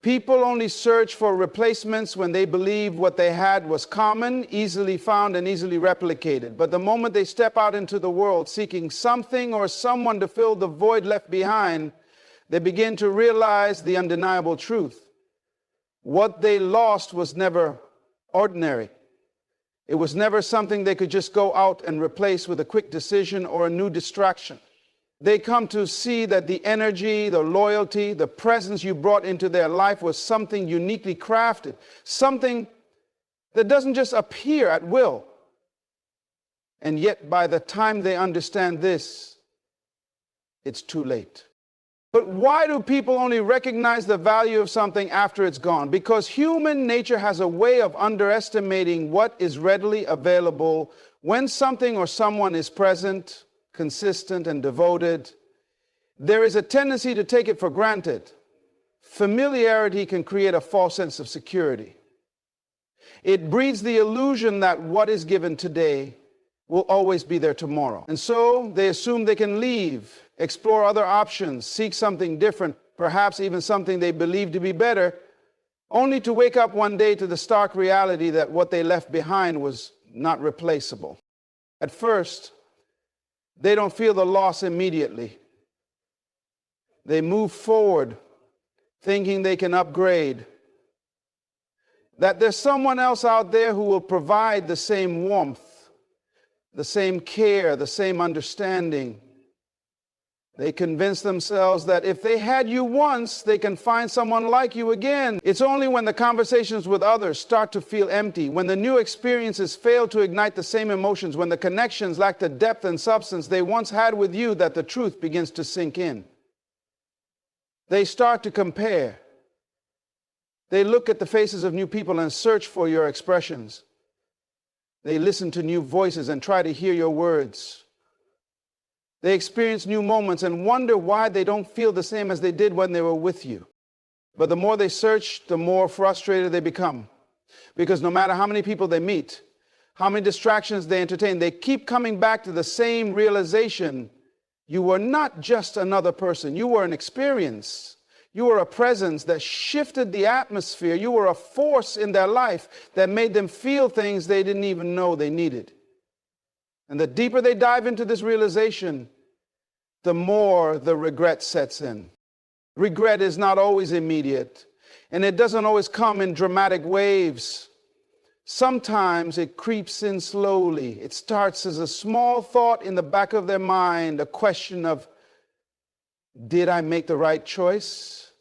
People only search for replacements when they believe what they had was common, easily found, and easily replicated. But the moment they step out into the world seeking something or someone to fill the void left behind, they begin to realize the undeniable truth. What they lost was never ordinary. It was never something they could just go out and replace with a quick decision or a new distraction. They come to see that the energy, the loyalty, the presence you brought into their life was something uniquely crafted, something that doesn't just appear at will. And yet, by the time they understand this, it's too late. But why do people only recognize the value of something after it's gone? Because human nature has a way of underestimating what is readily available when something or someone is present, consistent, and devoted. There is a tendency to take it for granted. Familiarity can create a false sense of security. It breeds the illusion that what is given today will always be there tomorrow. And so they assume they can leave, explore other options, seek something different, perhaps even something they believe to be better, only to wake up one day to the stark reality that what they left behind was not replaceable. At first, they don't feel the loss immediately. They move forward thinking they can upgrade, that there's someone else out there who will provide the same warmth, the same care, the same understanding. They convince themselves that if they had you once, they can find someone like you again. It's only when the conversations with others start to feel empty, when the new experiences fail to ignite the same emotions, when the connections lack the depth and substance they once had with you, that the truth begins to sink in. They start to compare. They look at the faces of new people and search for your expressions. They listen to new voices and try to hear your words. They experience new moments and wonder why they don't feel the same as they did when they were with you. But the more they search, the more frustrated they become. Because no matter how many people they meet, how many distractions they entertain, they keep coming back to the same realization. You were not just another person. You were an experience. You were a presence that shifted the atmosphere. You were a force in their life that made them feel things they didn't even know they needed. And the deeper they dive into this realization, the more the regret sets in. Regret is not always immediate, and it doesn't always come in dramatic waves. Sometimes it creeps in slowly. It starts as a small thought in the back of their mind, a question of, did I make the right choice?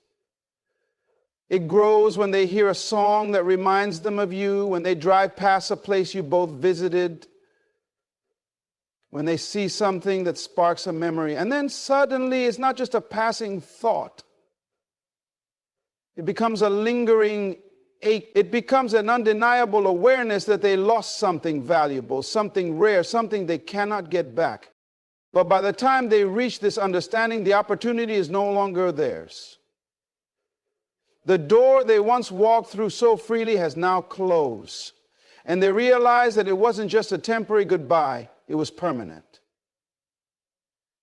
It grows when they hear a song that reminds them of you, when they drive past a place you both visited, when they see something that sparks a memory. And then suddenly it's not just a passing thought. It becomes a lingering ache. It becomes an undeniable awareness that they lost something valuable, something rare, something they cannot get back. But by the time they reach this understanding, the opportunity is no longer theirs. The door they once walked through so freely has now closed. And they realize that it wasn't just a temporary goodbye. It was permanent.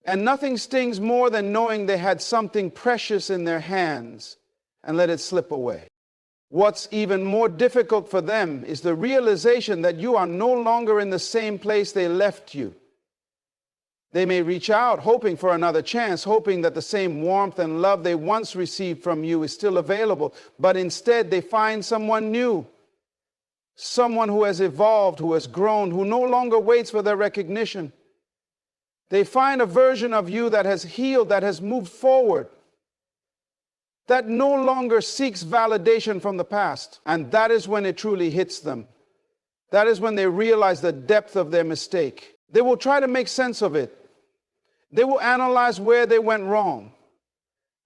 And nothing stings more than knowing they had something precious in their hands and let it slip away. What's even more difficult for them is the realization that you are no longer in the same place they left you. They may reach out, hoping for another chance, hoping that the same warmth and love they once received from you is still available, but instead they find someone new. Someone who has evolved, who has grown, who no longer waits for their recognition. They find a version of you that has healed, that has moved forward, that no longer seeks validation from the past. And that is when it truly hits them. That is when they realize the depth of their mistake. They will try to make sense of it. They will analyze where they went wrong.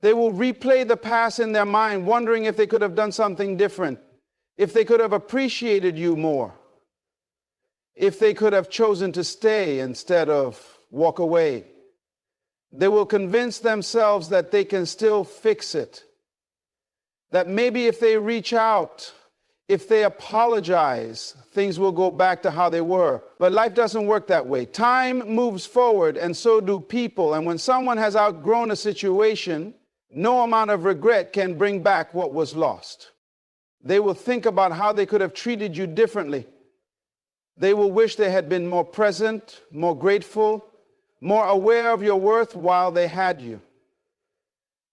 They will replay the past in their mind, wondering if they could have done something different. If they could have appreciated you more, if they could have chosen to stay instead of walk away. They will convince themselves that they can still fix it, that maybe if they reach out, if they apologize, things will go back to how they were. But life doesn't work that way. Time moves forward, and so do people. And when someone has outgrown a situation, No amount of regret can bring back what was lost. They will think about how they could have treated you differently. They will wish they had been more present, more grateful, more aware of your worth while they had you.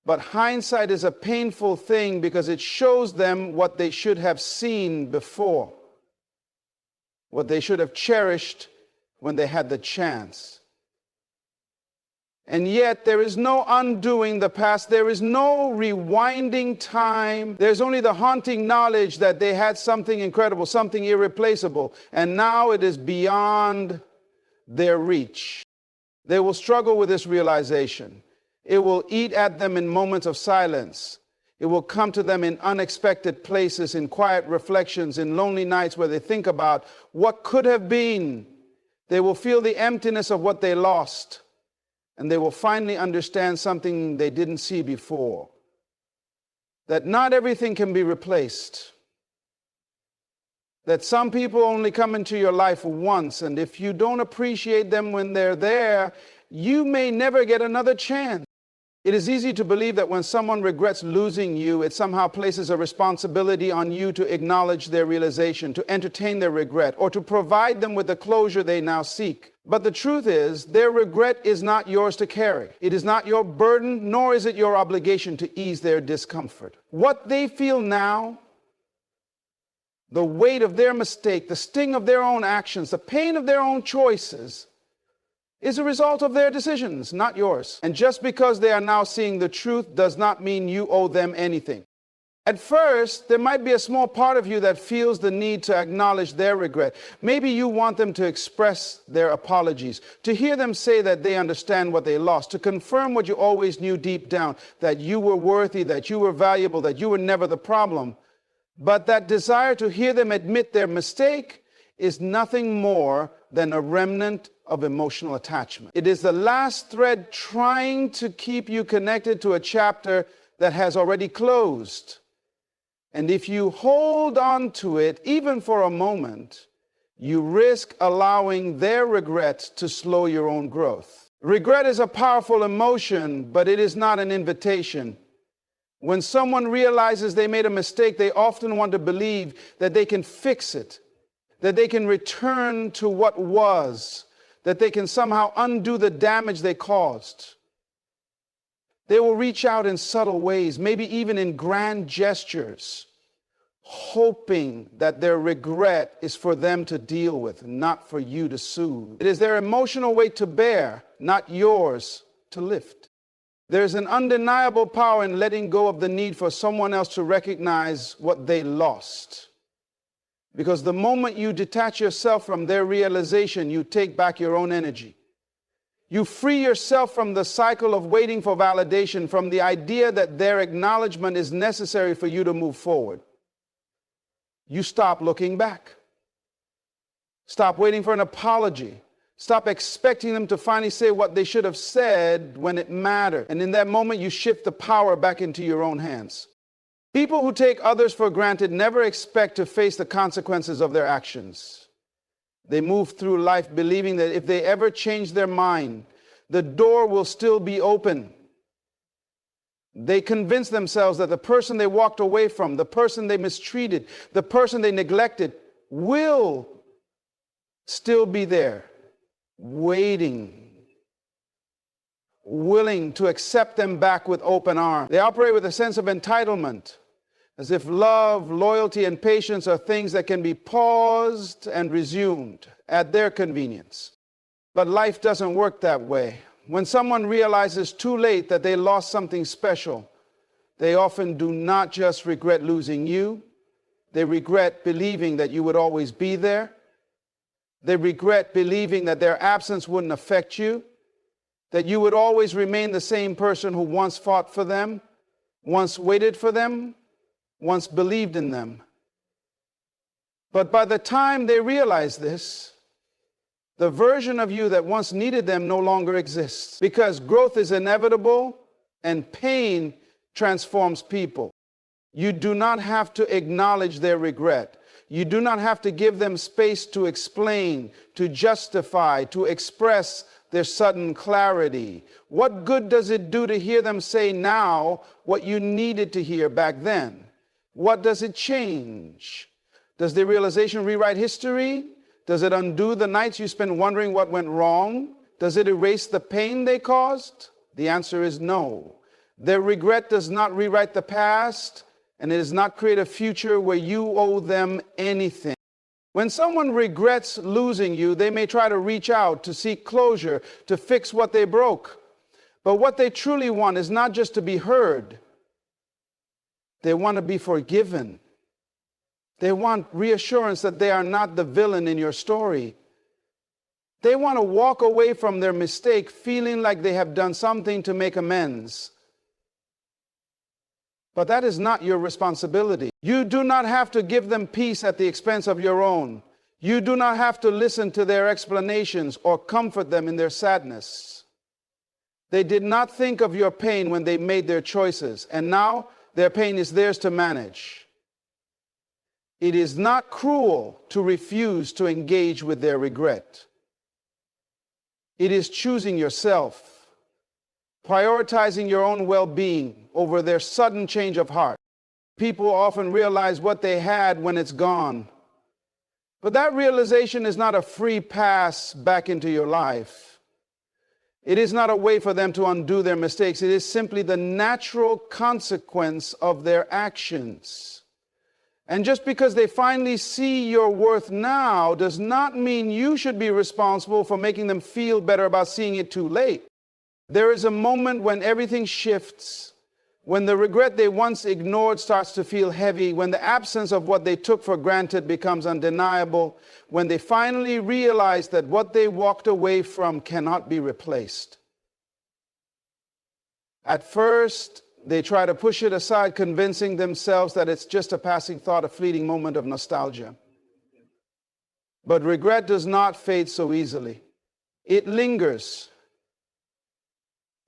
But hindsight is a painful thing because it shows them what they should have seen before, what they should have cherished when they had the chance. And yet there is no undoing the past. There is no rewinding time. There's only the haunting knowledge that they had something incredible, something irreplaceable, and now it is beyond their reach. They will struggle with this realization. It will eat at them in moments of silence. It will come to them in unexpected places, in quiet reflections, in lonely nights where they think about what could have been. They will feel the emptiness of what they lost. And they will finally understand something they didn't see before. That not everything can be replaced. That some people only come into your life once, and if you don't appreciate them when they're there, you may never get another chance. It is easy to believe that when someone regrets losing you, it somehow places a responsibility on you to acknowledge their realization, to entertain their regret, or to provide them with the closure they now seek. But the truth is, their regret is not yours to carry. It is not your burden, nor is it your obligation to ease their discomfort. What they feel now, the weight of their mistake, the sting of their own actions, the pain of their own choices, is a result of their decisions, not yours. And just because they are now seeing the truth does not mean you owe them anything. At first, there might be a small part of you that feels the need to acknowledge their regret. Maybe you want them to express their apologies, to hear them say that they understand what they lost, to confirm what you always knew deep down, that you were worthy, that you were valuable, that you were never the problem. But that desire to hear them admit their mistake is nothing more than a remnant of emotional attachment. It is the last thread trying to keep you connected to a chapter that has already closed. And if you hold on to it, even for a moment, you risk allowing their regret to slow your own growth. Regret is a powerful emotion, but it is not an invitation. When someone realizes they made a mistake, they often want to believe that they can fix it, that they can return to what was, that they can somehow undo the damage they caused. They will reach out in subtle ways, maybe even in grand gestures, hoping that their regret is for them to deal with, not for you to soothe. It is their emotional weight to bear, not yours to lift. There's an undeniable power in letting go of the need for someone else to recognize what they lost. Because the moment you detach yourself from their realization, you take back your own energy. You free yourself from the cycle of waiting for validation, from the idea that their acknowledgement is necessary for you to move forward. You stop looking back. Stop waiting for an apology. Stop expecting them to finally say what they should have said when it mattered. And in that moment, you shift the power back into your own hands. People who take others for granted never expect to face the consequences of their actions. They move through life believing that if they ever change their mind, the door will still be open. They convince themselves that the person they walked away from, the person they mistreated, the person they neglected, will still be there, waiting, willing to accept them back with open arms. They operate with a sense of entitlement, as if love, loyalty, and patience are things that can be paused and resumed at their convenience. But life doesn't work that way. When someone realizes too late that they lost something special, they often do not just regret losing you. They regret believing that you would always be there. They regret believing that their absence wouldn't affect you, that you would always remain the same person who once fought for them, once waited for them, once believed in them. But by the time they realize this, the version of you that once needed them no longer exists, because growth is inevitable and pain transforms people. You do not have to acknowledge their regret. You do not have to give them space to explain, to justify, to express their sudden clarity. What good does it do to hear them say now what you needed to hear back then? What does it change? Does the realization rewrite history? Does it undo the nights you spent wondering what went wrong? Does it erase the pain they caused? The answer is no. Their regret does not rewrite the past, and it does not create a future where you owe them anything. When someone regrets losing you, they may try to reach out, to seek closure, to fix what they broke. But what they truly want is not just to be heard. They want to be forgiven. They want reassurance that they are not the villain in your story. They want to walk away from their mistake feeling like they have done something to make amends. But that is not your responsibility. You do not have to give them peace at the expense of your own. You do not have to listen to their explanations or comfort them in their sadness. They did not think of your pain when they made their choices, and now their pain is theirs to manage. It is not cruel to refuse to engage with their regret. It is choosing yourself, prioritizing your own well-being over their sudden change of heart. People often realize what they had when it's gone. But that realization is not a free pass back into your life. It is not a way for them to undo their mistakes. It is simply the natural consequence of their actions. And just because they finally see your worth now does not mean you should be responsible for making them feel better about seeing it too late. There is a moment when everything shifts, when the regret they once ignored starts to feel heavy, when the absence of what they took for granted becomes undeniable, when they finally realize that what they walked away from cannot be replaced. At first, they try to push it aside, convincing themselves that it's just a passing thought, a fleeting moment of nostalgia. But regret does not fade so easily. It lingers.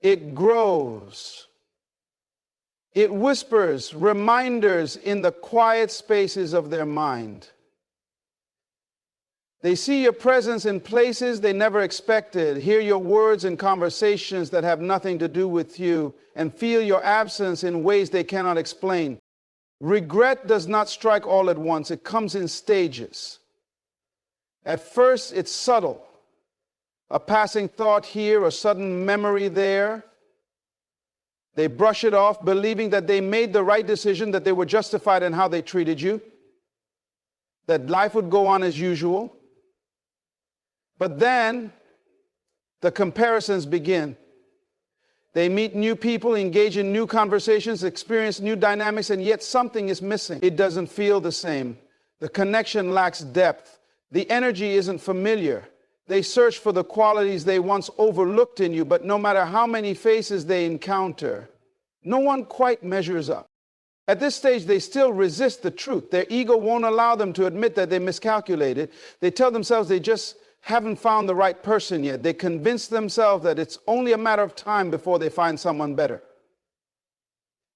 It grows. It whispers reminders in the quiet spaces of their mind. They see your presence in places they never expected, hear your words in conversations that have nothing to do with you, and feel your absence in ways they cannot explain. Regret does not strike all at once. It comes in stages. At first, it's subtle. A passing thought here, a sudden memory there. They brush it off, believing that they made the right decision, that they were justified in how they treated you, that life would go on as usual. But then the comparisons begin. They meet new people, engage in new conversations, experience new dynamics, and yet something is missing. It doesn't feel the same. The connection lacks depth. The energy isn't familiar. They search for the qualities they once overlooked in you, but no matter how many faces they encounter, no one quite measures up. At this stage, they still resist the truth. Their ego won't allow them to admit that they miscalculated. They tell themselves they just haven't found the right person yet. They convince themselves that it's only a matter of time before they find someone better.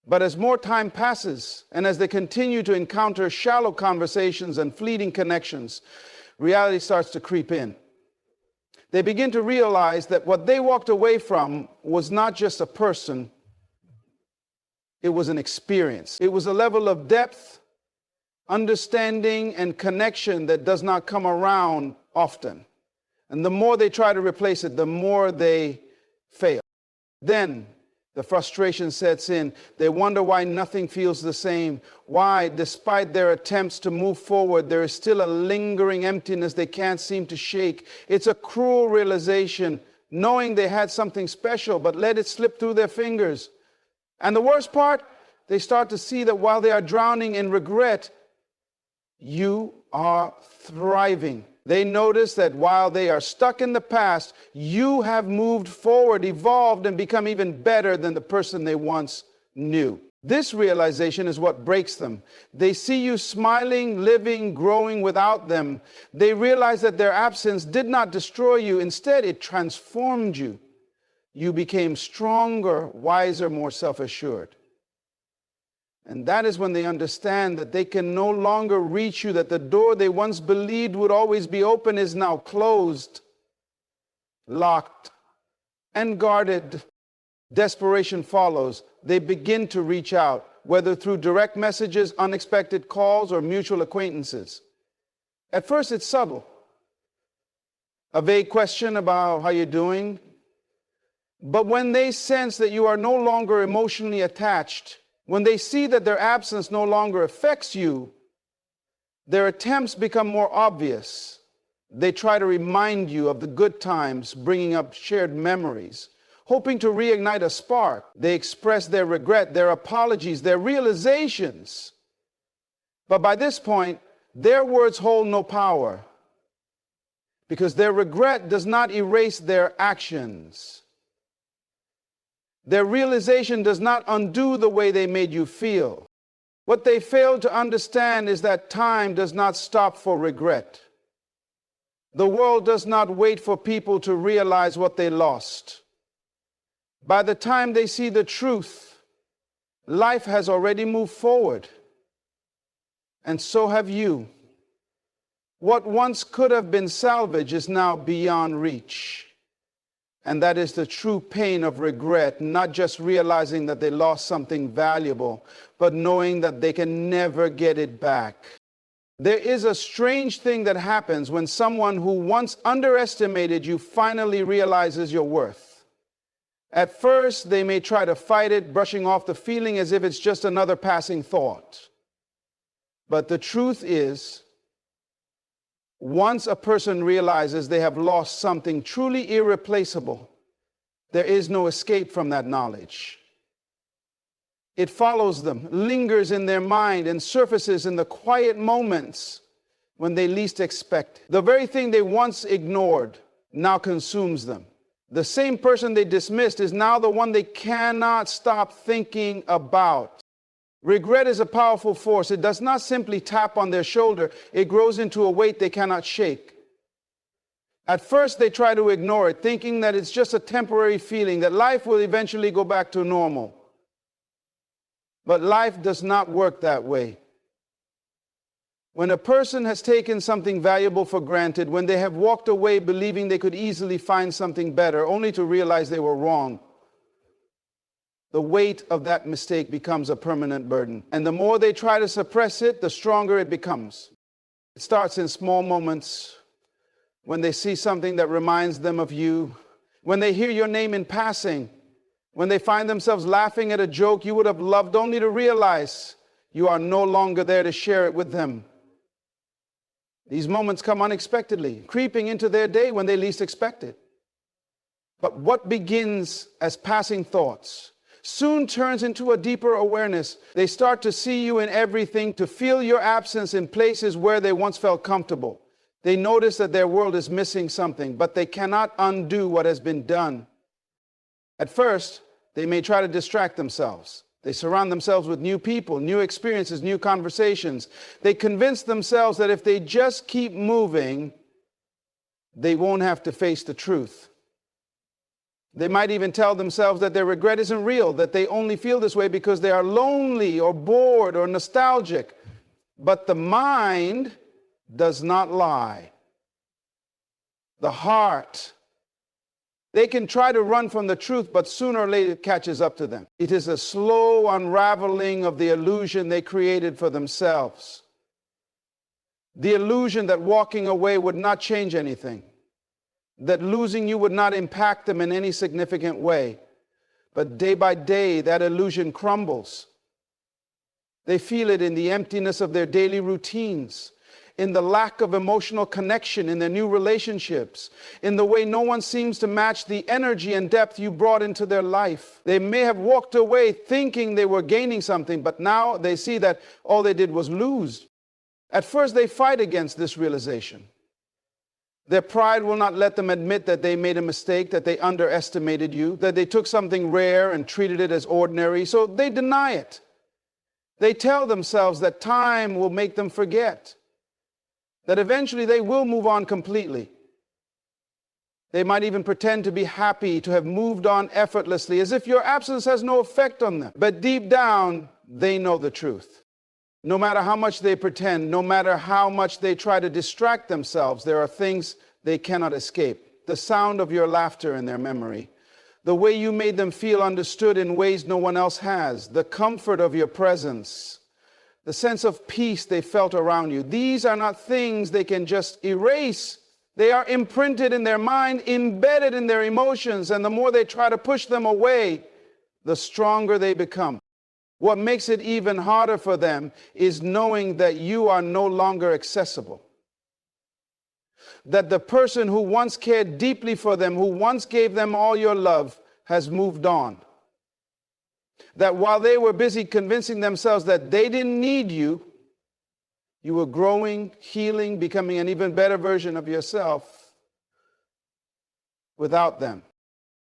But as more time passes, and as they continue to encounter shallow conversations and fleeting connections, reality starts to creep in. They begin to realize that what they walked away from was not just a person, it was an experience. It was a level of depth, understanding, and connection that does not come around often. And the more they try to replace it, the more they fail. Then the frustration sets in. They wonder why nothing feels the same. Why, despite their attempts to move forward, there is still a lingering emptiness they can't seem to shake. It's a cruel realization, knowing they had something special, but let it slip through their fingers. And the worst part, they start to see that while they are drowning in regret, you are thriving. They notice that while they are stuck in the past, you have moved forward, evolved, and become even better than the person they once knew. This realization is what breaks them. They see you smiling, living, growing without them. They realize that their absence did not destroy you. Instead, it transformed you. You became stronger, wiser, more self-assured. And that is when they understand that they can no longer reach you, that the door they once believed would always be open is now closed, locked, and guarded. Desperation follows. They begin to reach out, whether through direct messages, unexpected calls, or mutual acquaintances. At first, it's subtle. A vague question about how you're doing. But when they sense that you are no longer emotionally attached, when they see that their absence no longer affects you, their attempts become more obvious. They try to remind you of the good times, bringing up shared memories, hoping to reignite a spark. They express their regret, their apologies, their realizations. But by this point, their words hold no power, because their regret does not erase their actions. Their realization does not undo the way they made you feel. What they fail to understand is that time does not stop for regret. The world does not wait for people to realize what they lost. By the time they see the truth, life has already moved forward. And so have you. What once could have been salvaged is now beyond reach. And that is the true pain of regret, not just realizing that they lost something valuable, but knowing that they can never get it back. There is a strange thing that happens when someone who once underestimated you finally realizes your worth. At first, they may try to fight it, brushing off the feeling as if it's just another passing thought. But the truth is, once a person realizes they have lost something truly irreplaceable, there is no escape from that knowledge. It follows them, lingers in their mind, and surfaces in the quiet moments when they least expect it. The very thing they once ignored now consumes them. The same person they dismissed is now the one they cannot stop thinking about. Regret is a powerful force. It does not simply tap on their shoulder. It grows into a weight they cannot shake. At first, they try to ignore it, thinking that it's just a temporary feeling, that life will eventually go back to normal. But life does not work that way. When a person has taken something valuable for granted, when they have walked away believing they could easily find something better, only to realize they were wrong, the weight of that mistake becomes a permanent burden. And the more they try to suppress it, the stronger it becomes. It starts in small moments, when they see something that reminds them of you, when they hear your name in passing, when they find themselves laughing at a joke you would have loved, only to realize you are no longer there to share it with them. These moments come unexpectedly, creeping into their day when they least expect it. But what begins as passing thoughts soon turns into a deeper awareness. They start to see you in everything, to feel your absence in places where they once felt comfortable. They notice that their world is missing something, but they cannot undo what has been done. At first, they may try to distract themselves. They surround themselves with new people, new experiences, new conversations. They convince themselves that if they just keep moving, they won't have to face the truth. They might even tell themselves that their regret isn't real, that they only feel this way because they are lonely or bored or nostalgic. But the mind does not lie. The heart, they can try to run from the truth, but sooner or later it catches up to them. It is a slow unraveling of the illusion they created for themselves. The illusion that walking away would not change anything, that losing you would not impact them in any significant way. But day by day, that illusion crumbles. They feel it in the emptiness of their daily routines, in the lack of emotional connection in their new relationships, in the way no one seems to match the energy and depth you brought into their life. They may have walked away thinking they were gaining something, but now they see that all they did was lose. At first, they fight against this realization. Their pride will not let them admit that they made a mistake, that they underestimated you, that they took something rare and treated it as ordinary, so they deny it. They tell themselves that time will make them forget, that eventually they will move on completely. They might even pretend to be happy to have moved on effortlessly, as if your absence has no effect on them. But deep down, they know the truth. No matter how much they pretend, no matter how much they try to distract themselves, there are things they cannot escape. The sound of your laughter in their memory, the way you made them feel understood in ways no one else has, the comfort of your presence, the sense of peace they felt around you. These are not things they can just erase. They are imprinted in their mind, embedded in their emotions, and the more they try to push them away, the stronger they become. What makes it even harder for them is knowing that you are no longer accessible. That the person who once cared deeply for them, who once gave them all your love, has moved on. That while they were busy convincing themselves that they didn't need you, you were growing, healing, becoming an even better version of yourself without them.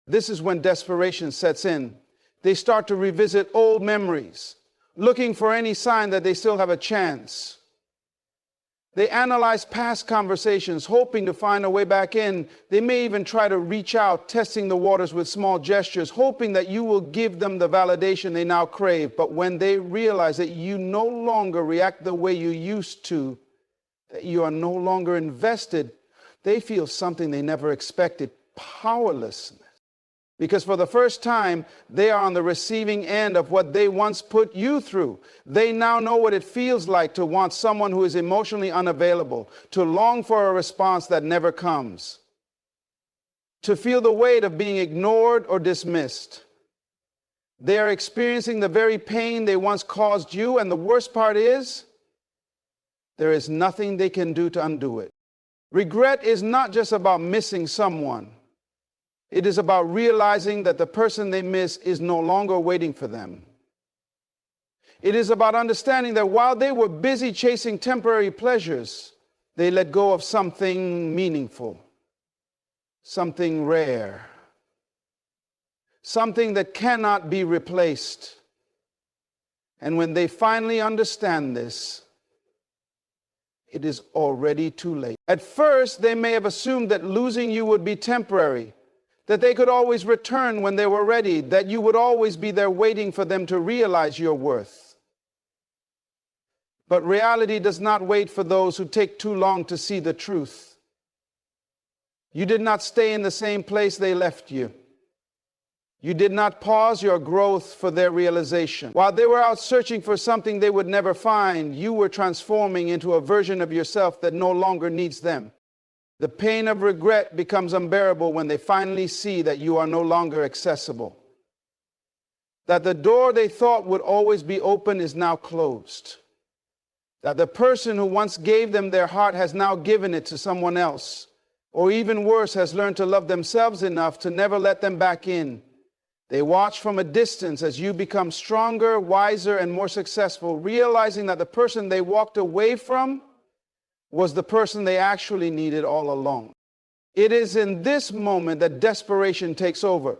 This is when desperation sets in. They start to revisit old memories, looking for any sign that they still have a chance. They analyze past conversations, hoping to find a way back in. They may even try to reach out, testing the waters with small gestures, hoping that you will give them the validation they now crave. But when they realize that you no longer react the way you used to, that you are no longer invested, they feel something they never expected: powerlessness. Because for the first time, they are on the receiving end of what they once put you through. They now know what it feels like to want someone who is emotionally unavailable, to long for a response that never comes, to feel the weight of being ignored or dismissed. They are experiencing the very pain they once caused you, and the worst part is, there is nothing they can do to undo it. Regret is not just about missing someone. It is about realizing that the person they miss is no longer waiting for them. It is about understanding that while they were busy chasing temporary pleasures, they let go of something meaningful, something rare, something that cannot be replaced. And when they finally understand this, it is already too late. At first, they may have assumed that losing you would be temporary, that they could always return when they were ready, that you would always be there waiting for them to realize your worth. But reality does not wait for those who take too long to see the truth. You did not stay in the same place they left you. You did not pause your growth for their realization. While they were out searching for something they would never find, you were transforming into a version of yourself that no longer needs them. The pain of regret becomes unbearable when they finally see that you are no longer accessible. That the door they thought would always be open is now closed. That the person who once gave them their heart has now given it to someone else, or even worse, has learned to love themselves enough to never let them back in. They watch from a distance as you become stronger, wiser, and more successful, realizing that the person they walked away from was the person they actually needed all along. It is in this moment that desperation takes over.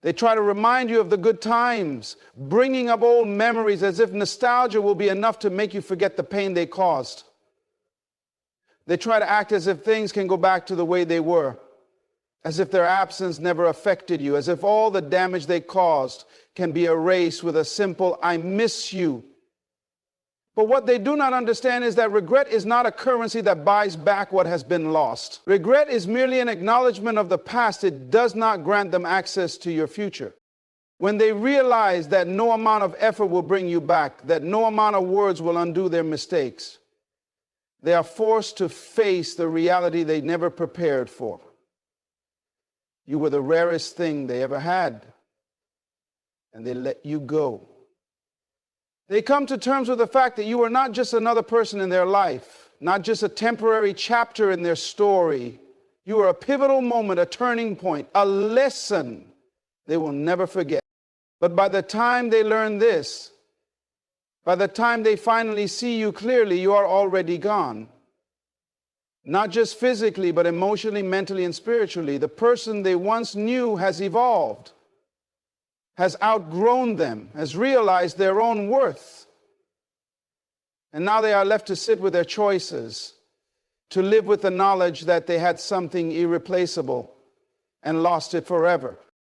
They try to remind you of the good times, bringing up old memories as if nostalgia will be enough to make you forget the pain they caused. They try to act as if things can go back to the way they were, as if their absence never affected you, as if all the damage they caused can be erased with a simple "I miss you." But what they do not understand is that regret is not a currency that buys back what has been lost. Regret is merely an acknowledgement of the past. It does not grant them access to your future. When they realize that no amount of effort will bring you back, that no amount of words will undo their mistakes, they are forced to face the reality they never prepared for. You were the rarest thing they ever had, and they let you go. They come to terms with the fact that you are not just another person in their life, not just a temporary chapter in their story. You are a pivotal moment, a turning point, a lesson they will never forget. But by the time they learn this, by the time they finally see you clearly, you are already gone. Not just physically, but emotionally, mentally, and spiritually. The person they once knew has evolved, has outgrown them, has realized their own worth. And now they are left to sit with their choices, to live with the knowledge that they had something irreplaceable and lost it forever.